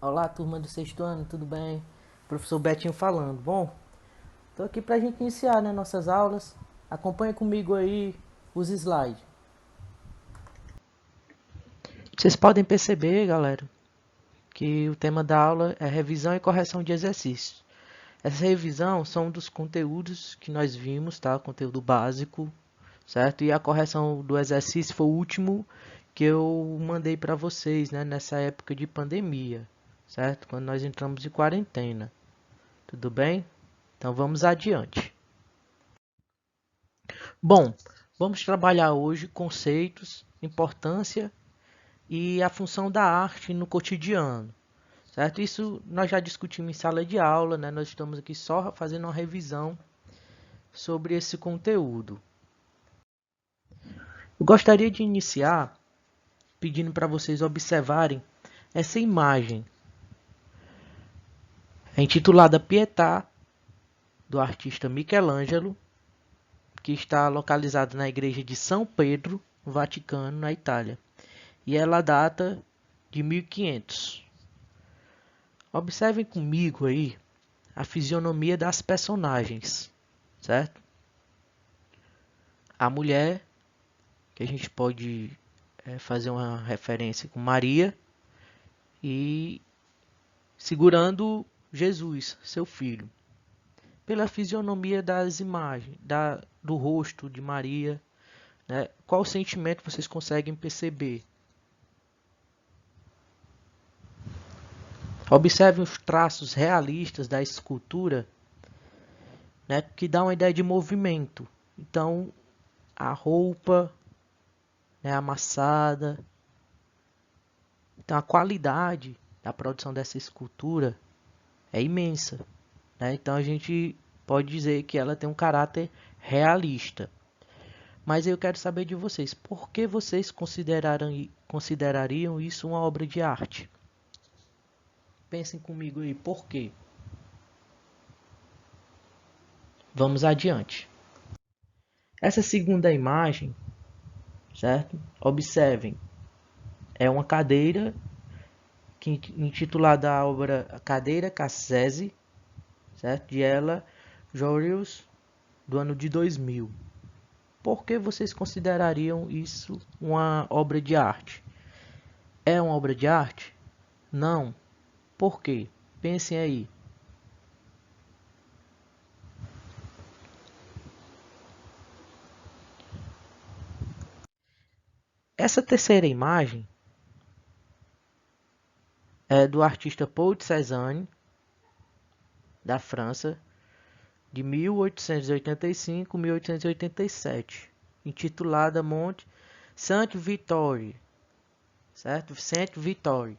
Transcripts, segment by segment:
Olá, turma do sexto ano, tudo bem? Professor Betinho falando. Bom, estou aqui para a gente iniciar, né, nossas aulas. Acompanha comigo aí os slides. Vocês podem perceber, galera, que o tema da aula é revisão e correção de exercícios. Essa revisão são dos conteúdos que nós vimos, tá? Conteúdo básico, certo? E a correção do exercício foi o último que eu mandei para vocês, né, nessa época de pandemia, certo? Quando nós entramos em quarentena. Tudo bem? Então vamos adiante. Bom, vamos trabalhar hoje conceitos, importância e a função da arte no cotidiano, certo? Isso nós já discutimos em sala de aula, né? Nós estamos aqui só fazendo uma revisão sobre esse conteúdo. Eu gostaria de iniciar pedindo para vocês observarem essa imagem. É intitulada Pietà, do artista Michelangelo, que está localizada na igreja de São Pedro, no Vaticano, na Itália. E ela data de 1500. Observem comigo aí a fisionomia das personagens, certo? A mulher, que a gente pode fazer uma referência com Maria, e segurando Jesus, seu filho. Pela fisionomia das imagens, do rosto de Maria, né? Qual sentimento vocês conseguem perceber? Observem os traços realistas da escultura, né, que dá uma ideia de movimento. Então, a roupa, né, amassada. Então, a qualidade da produção dessa escultura é imensa, né? Então, a gente pode dizer que ela tem um caráter realista. Mas eu quero saber de vocês, por que vocês considerariam isso uma obra de arte? Pensem comigo aí, por quê? Vamos adiante. Essa segunda imagem, certo? Observem, é uma cadeira que intitulada a obra Cadeira Cassese, certo? De ela, Jorius, do ano de 2000. Por que vocês considerariam isso uma obra de arte? É uma obra de arte? Não. Por quê? Pensem aí. Essa terceira imagem é do artista Paul de Cézanne, da França, de 1885 a 1887, intitulada Monte Sainte-Victoire, certo? Sainte-Victoire.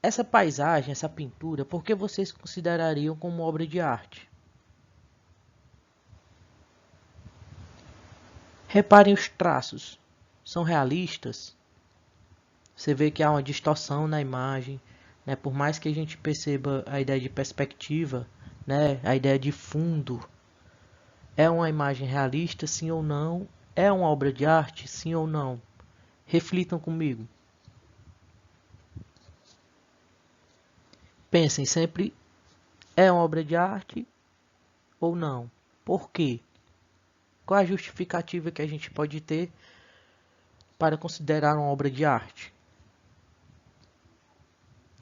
Essa paisagem, essa pintura, por que vocês considerariam como obra de arte? Reparem os traços, são realistas? Você vê que há uma distorção na imagem, né? Por mais que a gente perceba a ideia de perspectiva, né? A ideia de fundo, é uma imagem realista, sim ou não? É uma obra de arte, sim ou não? Reflitam comigo. Pensem sempre, é uma obra de arte ou não? Por quê? Qual a justificativa que a gente pode ter para considerar uma obra de arte?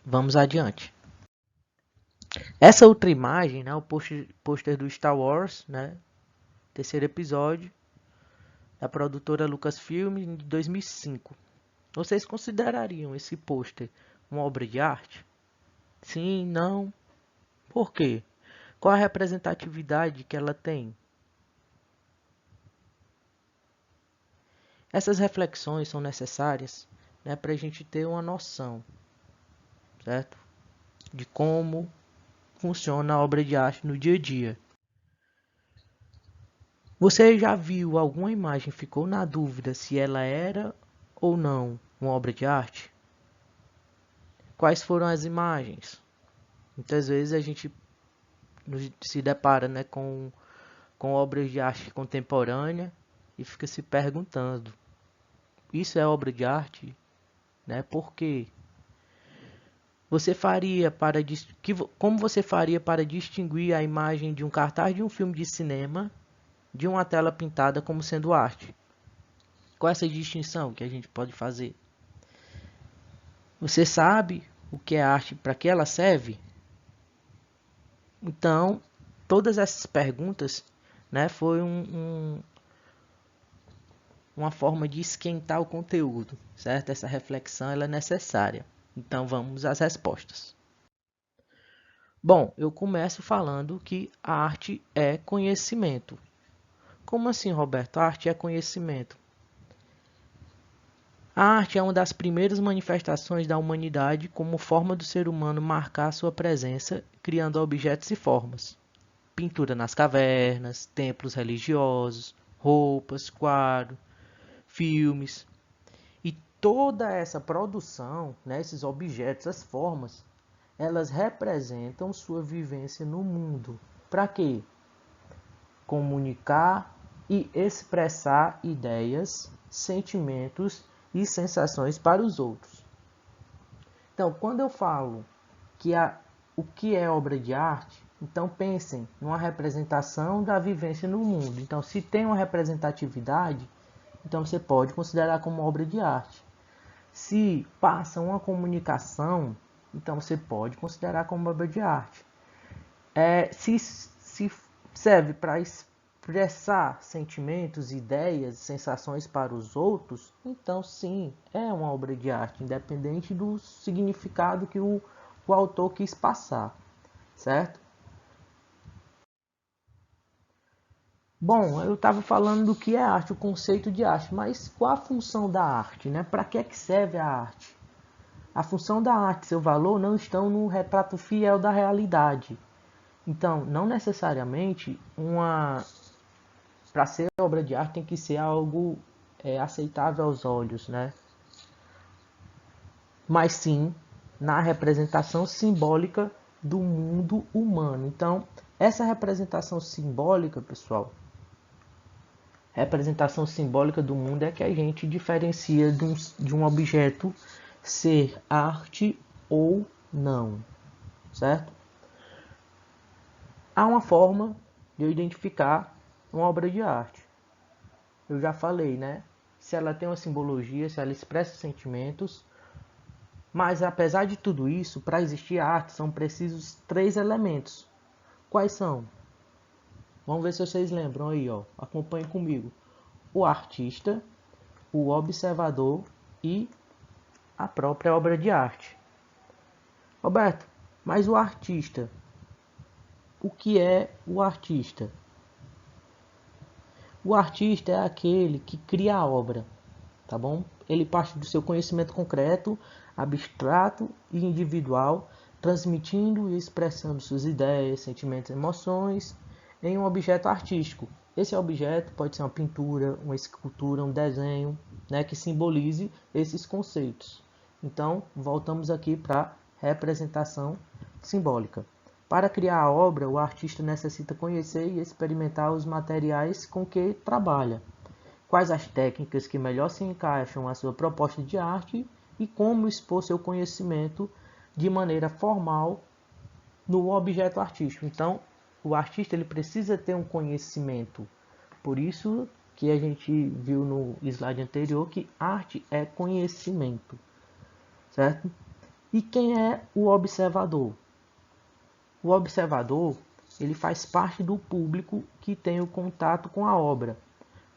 Vamos adiante. Essa outra imagem, né, o pôster do Star Wars, né, terceiro episódio, da produtora Lucasfilm de 2005. Vocês considerariam esse pôster uma obra de arte? Sim, não? Por quê? Qual a representatividade que ela tem? Essas reflexões são necessárias, né, para a gente ter uma noção, certo? De como funciona a obra de arte no dia a dia. Você já viu alguma imagem e ficou na dúvida se ela era ou não uma obra de arte? Quais foram as imagens? Muitas vezes a gente se depara, né, com obras de arte contemporânea e fica se perguntando: isso é obra de arte? Né? Por quê? como você faria para distinguir a imagem de um cartaz de um filme de cinema de uma tela pintada como sendo arte? Qual é essa distinção que a gente pode fazer? Você sabe o que é arte, para que ela serve? Então, todas essas perguntas, né, foi uma forma de esquentar o conteúdo, certo? Essa reflexão ela é necessária. Então, vamos às respostas. Bom, eu começo falando que a arte é conhecimento. Como assim, Roberto? A arte é conhecimento. A arte é uma das primeiras manifestações da humanidade como forma do ser humano marcar sua presença, criando objetos e formas. Pintura nas cavernas, templos religiosos, roupas, quadros, filmes. E toda essa produção, né, esses objetos, as formas, elas representam sua vivência no mundo. Para quê? Comunicar e expressar ideias, sentimentos e sensações para os outros. Então, quando eu falo o que é obra de arte, então pensem numa representação da vivência no mundo. Então, se tem uma representatividade, então você pode considerar como obra de arte. Se passa uma comunicação, então você pode considerar como obra de arte. Se serve para expressar sentimentos, ideias, sensações para os outros, então sim, é uma obra de arte, independente do significado que o autor quis passar, certo? Bom, eu estava falando do que é arte, o conceito de arte, mas qual a função da arte, né? Para que serve a arte? A função da arte e seu valor não estão no retrato fiel da realidade. Então, não necessariamente para ser obra de arte tem que ser algo aceitável aos olhos, né? Mas sim na representação simbólica do mundo humano. Então, essa representação simbólica, pessoal, representação simbólica do mundo é que a gente diferencia de um objeto ser arte ou não, certo? Há uma forma de eu identificar uma obra de arte. Eu já falei, né? Se ela tem uma simbologia, se ela expressa sentimentos. Mas apesar de tudo isso, para existir arte são precisos 3 elementos. Quais são? Vamos ver se vocês lembram aí, ó. Acompanhem comigo. O artista, o observador e a própria obra de arte. Roberto, mas o artista, o que é o artista? O artista é aquele que cria a obra, tá bom? Ele parte do seu conhecimento concreto, abstrato e individual, transmitindo e expressando suas ideias, sentimentos e emoções em um objeto artístico. Esse objeto pode ser uma pintura, uma escultura, um desenho, né, que simbolize esses conceitos. Então, voltamos aqui para a representação simbólica. Para criar a obra, o artista necessita conhecer e experimentar os materiais com que trabalha, quais as técnicas que melhor se encaixam à sua proposta de arte e como expor seu conhecimento de maneira formal no objeto artístico. Então, o artista ele precisa ter um conhecimento. Por isso que a gente viu no slide anterior que arte é conhecimento, certo? E quem é o observador? O observador, ele faz parte do público que tem o contato com a obra,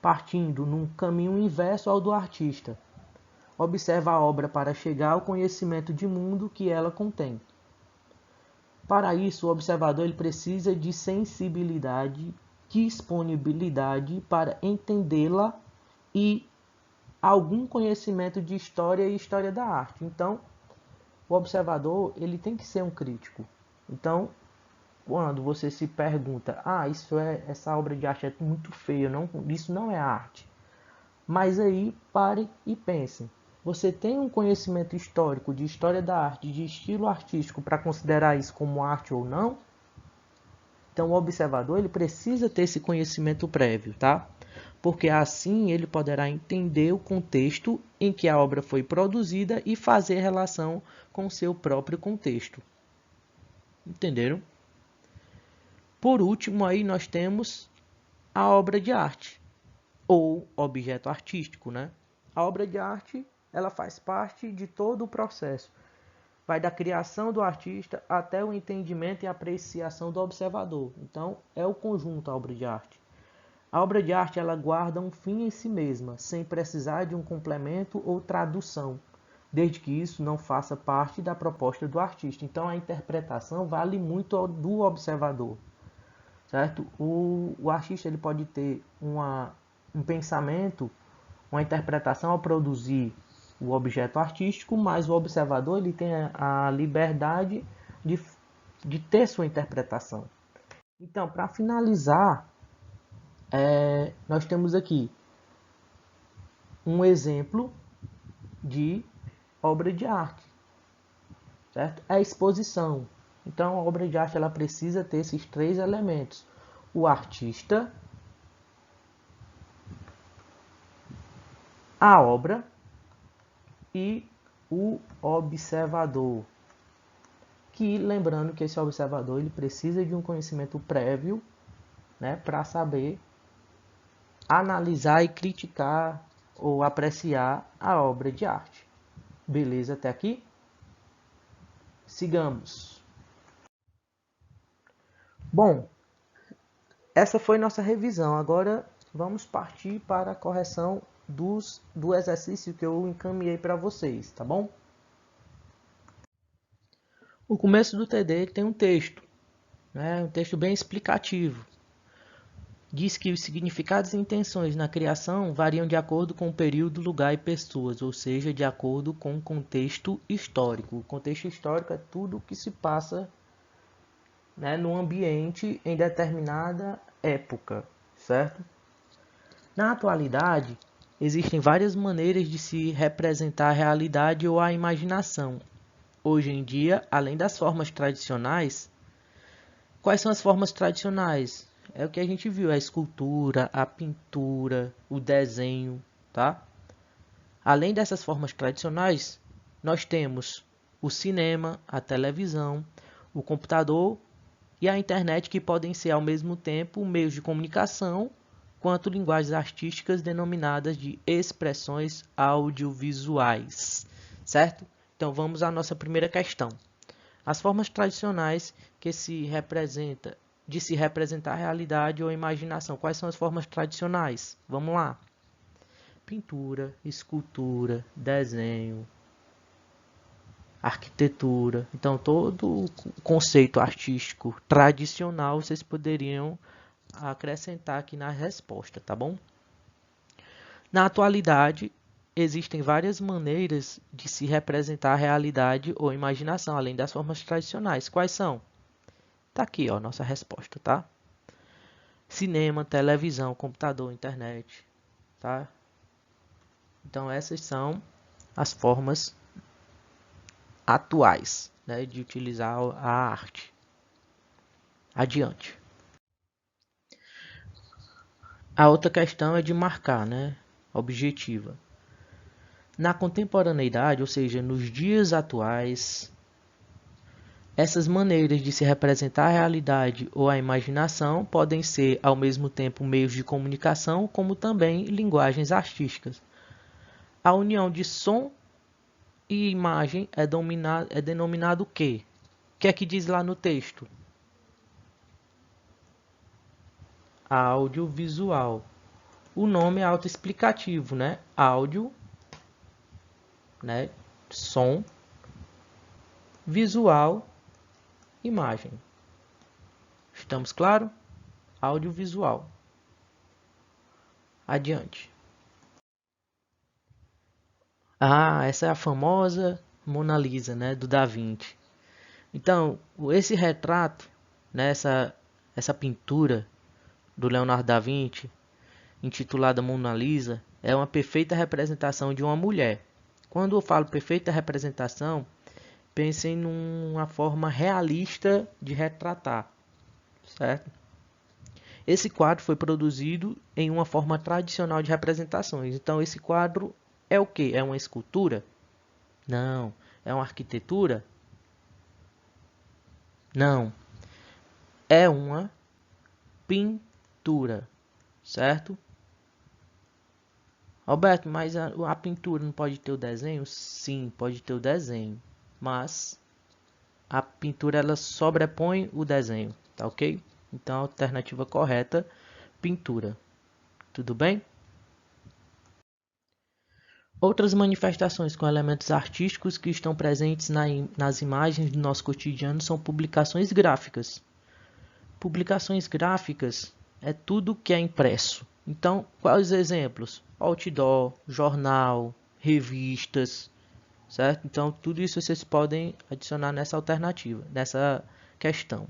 partindo num caminho inverso ao do artista. Observa a obra para chegar ao conhecimento de mundo que ela contém. Para isso, o observador ele precisa de sensibilidade, disponibilidade para entendê-la e algum conhecimento de história e história da arte. Então, o observador ele tem que ser um crítico. Então, quando você se pergunta, essa obra de arte é muito feia, isso não é arte. Mas aí pare e pense. Você tem um conhecimento histórico de história da arte, de estilo artístico para considerar isso como arte ou não? Então o observador ele precisa ter esse conhecimento prévio, tá? porque assim ele poderá entender o contexto em que a obra foi produzida e fazer relação com seu próprio contexto. Entenderam? Por último, aí nós temos a obra de arte, ou objeto artístico, né? A obra de arte, ela faz parte de todo o processo. Vai da criação do artista até o entendimento e apreciação do observador. Então, é o conjunto a obra de arte. A obra de arte, ela guarda um fim em si mesma, sem precisar de um complemento ou tradução, desde que isso não faça parte da proposta do artista. Então, a interpretação vale muito do observador. Certo? O artista ele pode ter um pensamento, uma interpretação ao produzir o objeto artístico, mas o observador ele tem a liberdade de ter sua interpretação. Então, para finalizar, nós temos aqui um exemplo de obra de arte, certo? É a exposição. Então, a obra de arte ela precisa ter esses três elementos: o artista, a obra e o observador. Que, lembrando que esse observador ele precisa de um conhecimento prévio, né, para saber analisar e criticar ou apreciar a obra de arte. Beleza até aqui? Sigamos. Bom, essa foi nossa revisão. Agora vamos partir para a correção do exercício que eu encaminhei para vocês, tá bom? O começo do TD tem um texto, né? Um texto bem explicativo. Diz que os significados e intenções na criação variam de acordo com o período, lugar e pessoas, ou seja, de acordo com o contexto histórico. O contexto histórico é tudo o que se passa, né, no ambiente em determinada época, certo? Na atualidade, existem várias maneiras de se representar a realidade ou a imaginação. Hoje em dia, além das formas tradicionais, quais são as formas tradicionais? É o que a gente viu, a escultura, a pintura, o desenho, tá? Além dessas formas tradicionais, nós temos o cinema, a televisão, o computador e a internet, que podem ser ao mesmo tempo meios de comunicação quanto linguagens artísticas denominadas de expressões audiovisuais, certo? Então vamos à nossa primeira questão. As formas tradicionais de se representar a realidade ou a imaginação. Quais são as formas tradicionais? Vamos lá. Pintura, escultura, desenho, arquitetura. Então, todo o conceito artístico tradicional vocês poderiam acrescentar aqui na resposta, tá bom? Na atualidade, existem várias maneiras de se representar a realidade ou imaginação, além das formas tradicionais. Quais são? Tá aqui, ó, nossa resposta, tá? Cinema, televisão, computador, internet, tá? Então, essas são as formas atuais, né, de utilizar a arte. Adiante. A outra questão é de marcar, né, objetiva. Na contemporaneidade, ou seja, nos dias atuais, essas maneiras de se representar a realidade ou a imaginação podem ser, ao mesmo tempo, meios de comunicação, como também linguagens artísticas. A união de som e imagem é denominado o quê? O que é que diz lá no texto? Audiovisual. O nome é autoexplicativo, né? Áudio, né? Som, visual, imagem. Estamos claros? Audiovisual. Adiante. Ah, essa é a famosa Mona Lisa, né? Do Da Vinci. Então, esse retrato, né? Essa pintura do Leonardo da Vinci, intitulada Mona Lisa, é uma perfeita representação de uma mulher. Quando eu falo perfeita representação, pensem numa forma realista de retratar, certo? Esse quadro foi produzido em uma forma tradicional de representações. Então, esse quadro é o quê? É uma escultura? Não. É uma arquitetura? Não. É uma pintura, certo? Roberto, mas a pintura não pode ter o desenho? Sim, pode ter o desenho, mas a pintura ela sobrepõe o desenho, tá ok? Então a alternativa correta, pintura. Tudo bem? Outras manifestações com elementos artísticos que estão presentes nas imagens do nosso cotidiano são publicações gráficas. Publicações gráficas é tudo que é impresso. Então, quais os exemplos? Outdoor, jornal, revistas, certo? Então, tudo isso vocês podem adicionar nessa alternativa, nessa questão.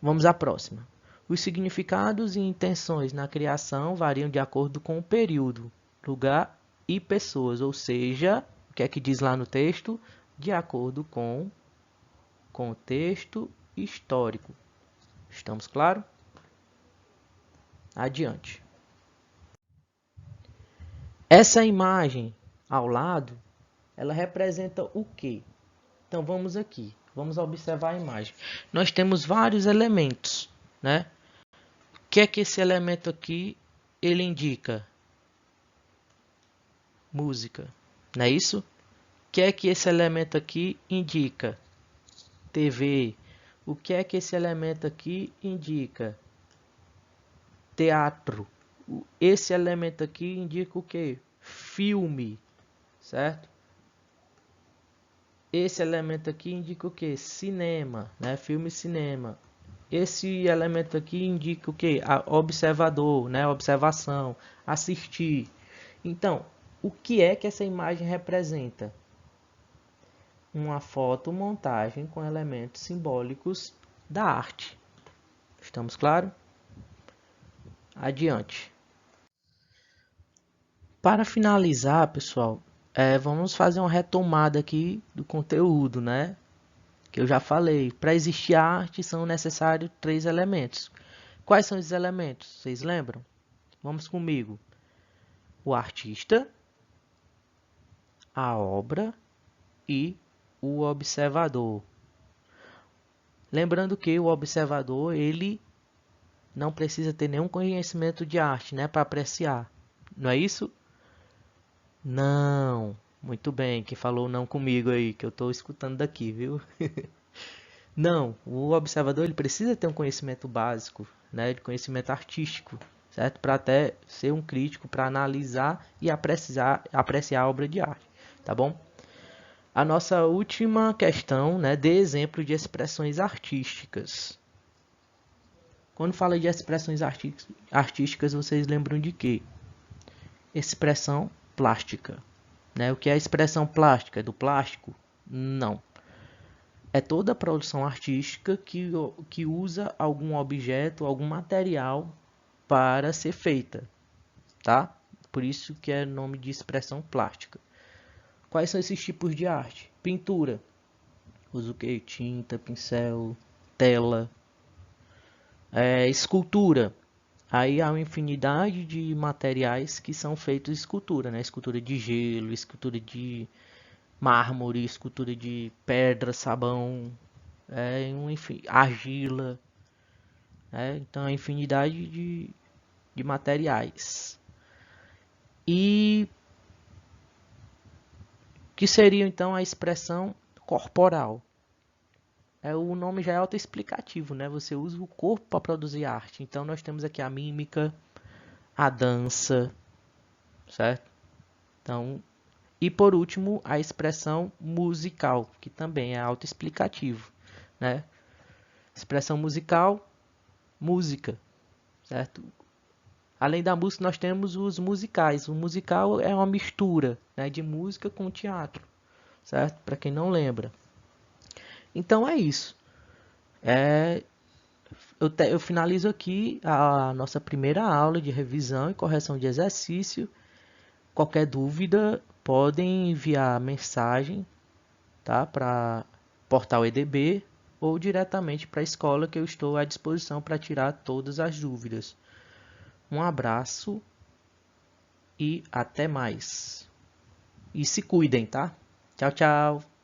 Vamos à próxima. Os significados e intenções na criação variam de acordo com o período, lugar e pessoas, ou seja, o que é que diz lá no texto? De acordo com contexto histórico. Estamos claros? Adiante. Essa imagem ao lado, ela representa o quê? Então vamos aqui, vamos observar a imagem. Nós temos vários elementos, né? O que é que esse elemento aqui ele indica? Música, não é isso? O que é que esse elemento aqui indica? TV. O que é que esse elemento aqui indica? Teatro. Esse elemento aqui indica o quê? Filme, certo? Esse elemento aqui indica o quê? Cinema, né? Filme e cinema. Esse elemento aqui indica o quê? Observador, né? Observação, assistir. Então, o que é que essa imagem representa? Uma fotomontagem com elementos simbólicos da arte. Estamos claros? Adiante. Para finalizar, pessoal, vamos fazer uma retomada aqui do conteúdo, né? Que eu já falei. Para existir arte são necessários 3 elementos. Quais são esses elementos? Vocês lembram? Vamos comigo. O artista, a obra e o observador. Lembrando que o observador, ele não precisa ter nenhum conhecimento de arte, né, para apreciar. Não é isso? Não. Muito bem, quem falou não comigo aí, que eu estou escutando daqui, viu? Não, o observador ele precisa ter um conhecimento básico, né, de conhecimento artístico, certo? Para até ser um crítico, para analisar e apreciar a obra de arte, tá bom? A nossa última questão, né, dê exemplo de expressões artísticas. Quando fala de expressões artísticas, vocês lembram de quê? Expressão plástica, né? O que é a expressão plástica? É do plástico? Não. É toda a produção artística que usa algum objeto, algum material para ser feita, tá? Por isso que é nome de expressão plástica. Quais são esses tipos de arte? Pintura. Usa o que? Tinta, pincel, tela. Escultura. Aí há uma infinidade de materiais que são feitos de escultura, né? Escultura de gelo, escultura de mármore, escultura de pedra, sabão, enfim, argila, então a infinidade de materiais. E que seria então a expressão corporal? O nome já é autoexplicativo, né? Você usa o corpo para produzir arte. Então nós temos aqui a mímica, a dança, certo? Então, e por último, a expressão musical, que também é autoexplicativo, né? Expressão musical, música, certo? Além da música, nós temos os musicais. O musical é uma mistura, né, de música com teatro, certo? Para quem não lembra. Então é isso. Eu finalizo aqui a nossa primeira aula de revisão e correção de exercício. Qualquer dúvida, podem enviar mensagem, tá, para Portal EDB ou diretamente para a escola, que eu estou à disposição para tirar todas as dúvidas. Um abraço e até mais. E se cuidem, tá? Tchau, tchau.